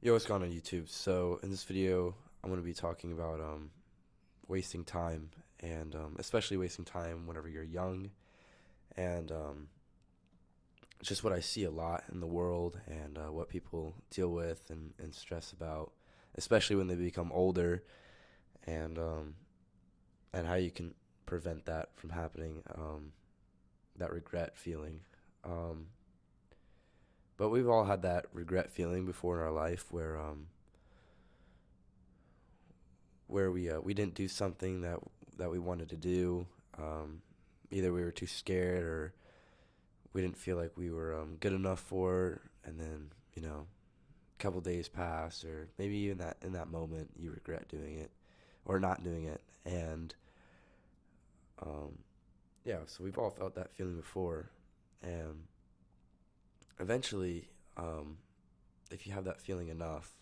Yo, what's going on YouTube? So in this video, I'm going to be talking about wasting time and especially wasting time whenever you're young and just what I see a lot in the world and what people deal with and stress about, especially when they become older and and how you can prevent that from happening, that regret feeling. Um, but we've all had that regret feeling before in our life where we didn't do something that we wanted to do. Um, Either we were too scared or we didn't feel like we were good enough for it, and then a couple days pass, or maybe even that in that moment you regret doing it or not doing it, and um, yeah. So we've all felt that feeling before, and eventually, if you have that feeling enough,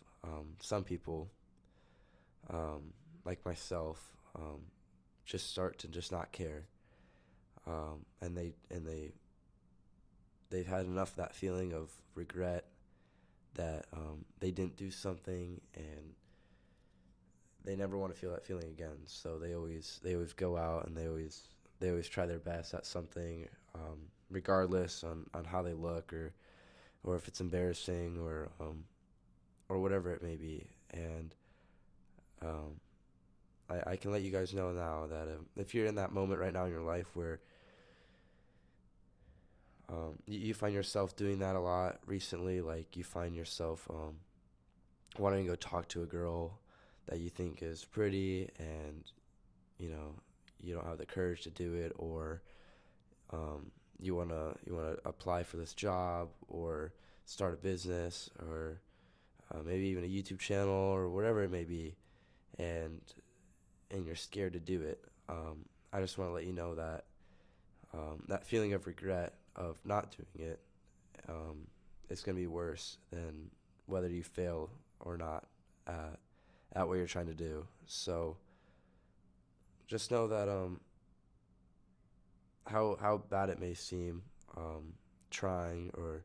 some people, um, like myself, just start to just not care, and they've had enough of that feeling of regret that they didn't do something, and they never want to feel that feeling again. So they always go out and they always try their best at something, regardless on how they look or if it's embarrassing or whatever it may be. And um, I can let you guys know now that if you're in that moment right now in your life where you find yourself doing that a lot recently, like you find yourself wanting to go talk to a girl that you think is pretty, and you know you don't have the courage to do it, or you wanna apply for this job or start a business, or maybe even a YouTube channel or whatever it may be, and you're scared to do it. I just want to let you know that that feeling of regret of not doing it, um, it's gonna be worse than whether you fail or not at, at what you're trying to do. So just know that how bad it may seem, um, trying or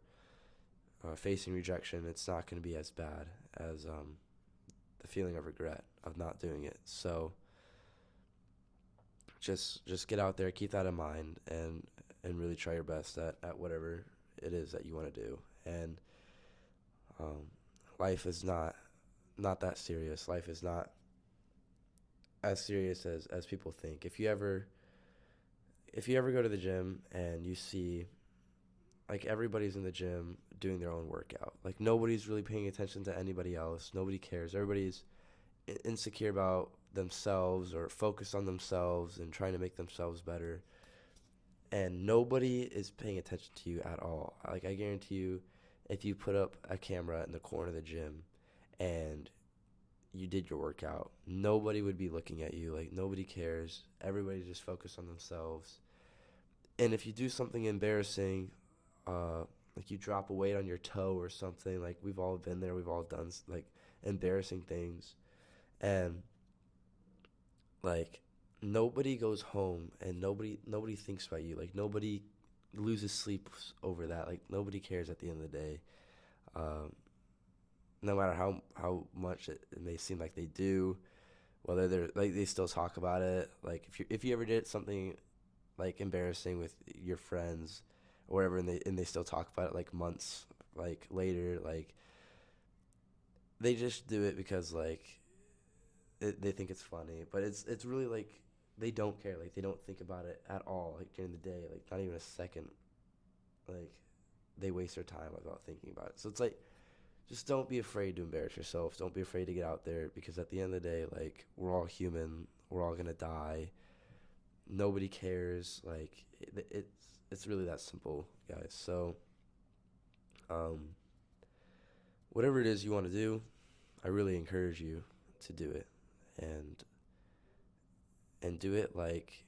facing rejection, it's not going to be as bad as the feeling of regret of not doing it. So just get out there, keep that in mind, and really try your best at whatever it is that you want to do. And um, life is not that serious. Life is not as serious as people think. If you ever go to the gym and you see like everybody's in the gym doing their own workout, like nobody's really paying attention to anybody else. Nobody cares. Everybody's insecure about themselves or focused on themselves and trying to make themselves better. And nobody is paying attention to you at all. Like I guarantee you, if you put up a camera in the corner of the gym and you did your workout, nobody would be looking at you. Like nobody cares. Everybody's just focused on themselves. And if you do something embarrassing, uh, like you drop a weight on your toe or something, like we've all been there. We've all done like embarrassing things, and like nobody goes home and nobody thinks about you. Like nobody loses sleep over that. Like nobody cares at the end of the day. Um, no matter how much it may seem like they do, whether they're like they still talk about it. Like if you ever did something like embarrassing with your friends or whatever, and they still talk about it like months like later, like they just do it because like they think it's funny, but it's really like they don't care. Like they don't think about it at all. Like during the day, like not even a second. Like they waste their time without thinking about it. So it's like just don't be afraid to embarrass yourself. Don't be afraid to get out there, because at the end of the day, like we're all human. We're all gonna die. Nobody cares. Like it's really that simple, guys. So um, whatever it is you want to do, I really encourage you to do it, and do it like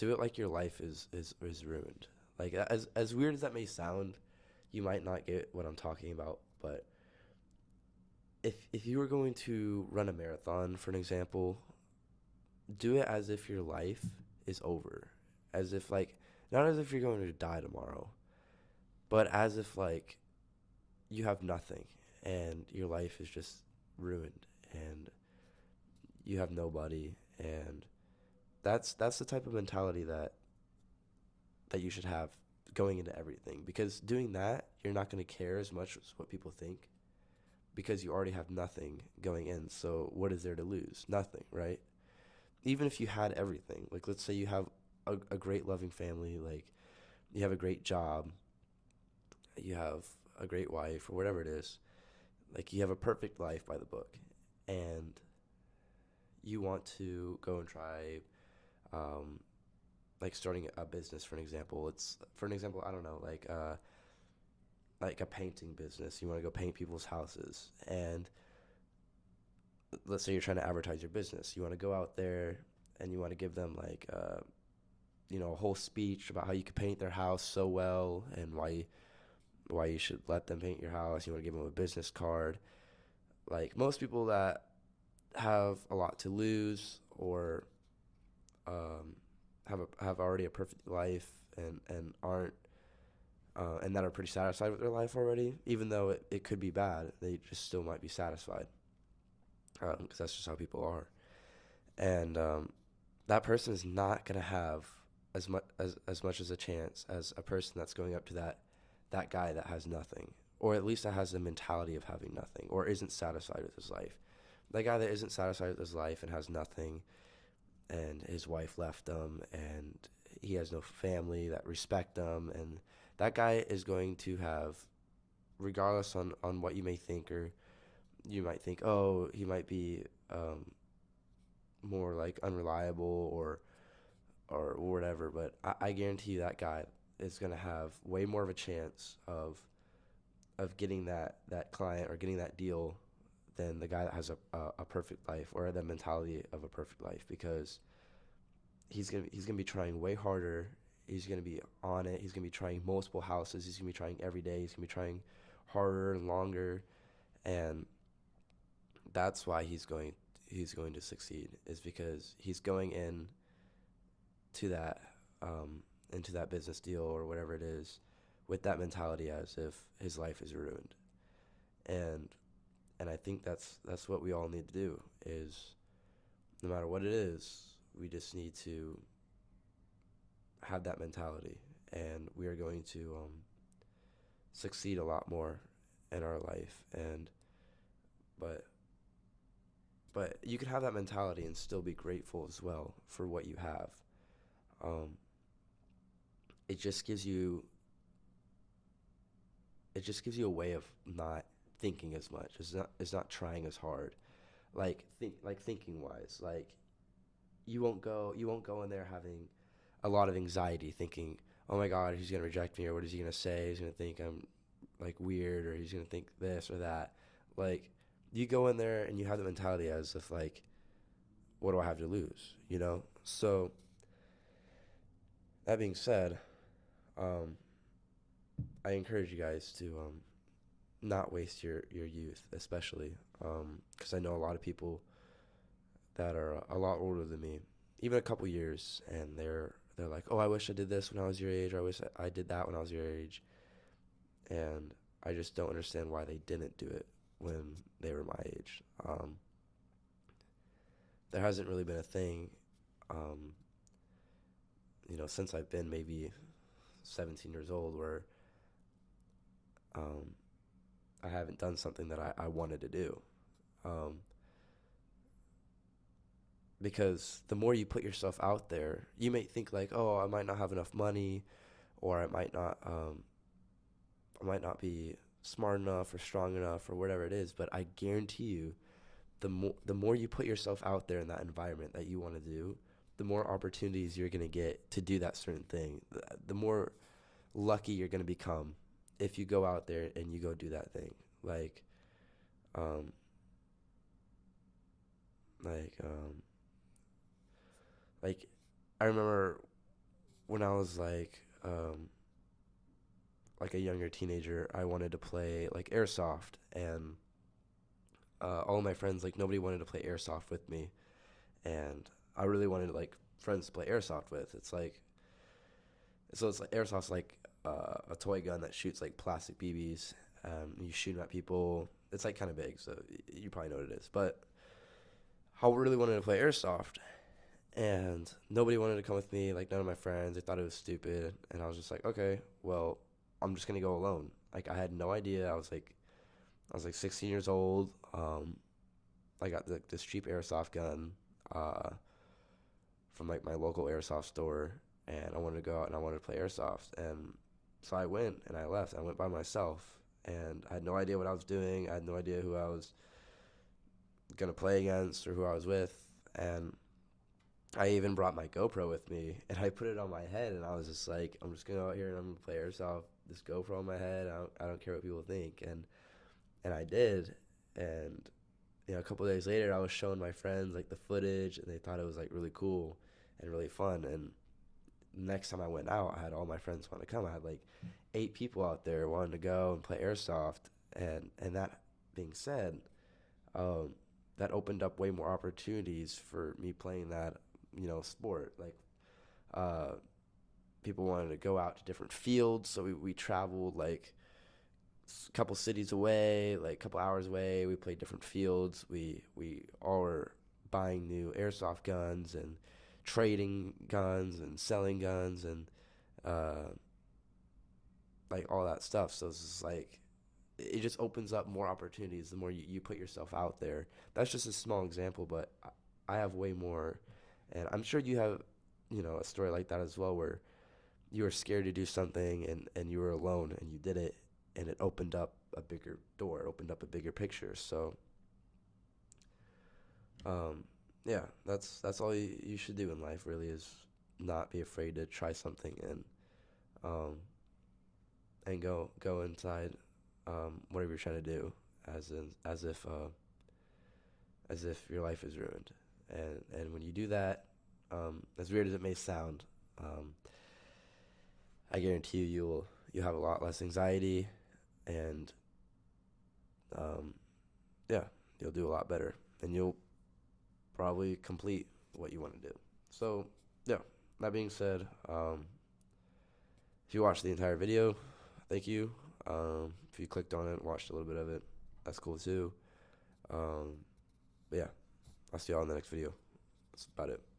your life is ruined. Like as weird as that may sound, you might not get what I'm talking about, but if you were going to run a marathon, for an example, do it as if your life is over. As if like not as if you're going to die tomorrow, but as if like you have nothing, and your life is just ruined, and you have nobody. And that's the type of mentality that you should have going into everything, because doing that, you're not going to care as much as what people think, because you already have nothing going in. So what is there to lose? Nothing, right? Even if you had everything, like let's say you have a great loving family, like you have a great job, you have a great wife, or whatever it is, like you have a perfect life by the book, and you want to go and try, um, like starting a business, for an example. It's for an example, I don't know, like a painting business. You want to go paint people's houses, and let's say you're trying to advertise your business. You want to go out there and you want to give them like a whole speech about how you could paint their house so well, and why you should let them paint your house. You want to give them a business card. Like most people that have a lot to lose, or have already a perfect life, and aren't and that are pretty satisfied with their life already, even though it could be bad, they just still might be satisfied, because that's just how people are. And that person is not going to have as much as a chance as a person that's going up to that guy that has nothing, or at least that has the mentality of having nothing, or isn't satisfied with his life. That guy that isn't satisfied with his life and has nothing, and his wife left him, and he has no family that respect him, and that guy is going to have, regardless on what you may think, or you might think, oh, he might be more like unreliable, or whatever, but I guarantee you that guy is going to have way more of a chance of getting that client or getting that deal than the guy that has a perfect life, or the mentality of a perfect life, because he's gonna be trying way harder. He's gonna be on it. He's gonna be trying multiple houses. He's gonna be trying every day. He's gonna be trying harder and longer, and that's why he's going to succeed, is because he's going in to that into that business deal or whatever it is with that mentality as if his life is ruined. And and I think that's what we all need to do, is no matter what it is, we just need to have that mentality, and we are going to succeed a lot more in our life. And but but you can have that mentality and still be grateful as well for what you have. Um, it just gives you it just gives you a way of not thinking as much. It's not trying as hard. Thinking wise, like you won't go in there having a lot of anxiety, thinking, oh my God, he's gonna reject me, or what is he gonna say? He's gonna think I'm like weird, or he's gonna think this or that. Like, you go in there and you have the mentality as if, like, what do I have to lose? So that being said, um, I encourage you guys to not waste your youth, especially because I know a lot of people that are a lot older than me, even a couple years, and they're like, oh, I wish I did this when I was your age, or I wish I did that when I was your age, and I just don't understand why they didn't do it when they were my age. There hasn't really been a thing, um, since I've been maybe 17 years old, where um, I haven't done something that I wanted to do. Um, because the more you put yourself out there, you may think like, oh, I might not have enough money, or I might not be smart enough or strong enough or whatever it is. But I guarantee you, the more you put yourself out there in that environment that you want to do, the more opportunities you're gonna get to do that certain thing. The more lucky you're gonna become if you go out there and you go do that thing. Um, like, um, like I remember when I was like a younger teenager, I wanted to play like airsoft, and all of my friends, like, nobody wanted to play airsoft with me, and I really wanted like friends to play airsoft with. It's like airsoft's like a toy gun that shoots like plastic BBs, You shoot 'em at people. It's like kind of big, so you probably know what it is. But I really wanted to play airsoft, and nobody wanted to come with me. Like none of my friends, they thought it was stupid, and I was just like, okay, well, I'm just gonna go alone. Like I had no idea. I was like 16 years old. I got this cheap airsoft gun uh, from like my local airsoft store, and I wanted to go out and I wanted to play airsoft. And so I went and I left. I went by myself, and I had no idea what I was doing. I had no idea who I was gonna play against or who I was with. And I even brought my GoPro with me, and I put it on my head, and I was just like, I'm just gonna go out here and I'm gonna play airsoft. This GoPro on my head. I don't care what people think. And I did. And a couple of days later, I was showing my friends like the footage, and they thought it was like really cool and really fun. And next time I went out, I had all my friends want to come. I had like 8 people out there wanting to go and play airsoft. And that being said, um, that opened up way more opportunities for me playing that sport. Like uh, people wanted to go out to different fields, so we traveled like a couple cities away, like a couple hours away. We played different fields. We all were buying new airsoft guns and trading guns and selling guns and uh, like all that stuff. So it's just like it just opens up more opportunities the more you put yourself out there. That's just a small example, but I have way more, and I'm sure you have a story like that as well, where you were scared to do something and you were alone and you did it, and it opened up a bigger door, it opened up a bigger picture. So um, yeah, that's all you should do in life, really, is not be afraid to try something um, and go inside whatever you're trying to do, as if your life is ruined. And when you do that, as weird as it may sound, um, I guarantee you'll have a lot less anxiety, and um, yeah, you'll do a lot better, and you'll probably complete what you want to do. So yeah, that being said, if you watched the entire video, thank you. If you clicked on it, watched a little bit of it, that's cool too. But yeah, I'll see y'all in the next video. That's about it.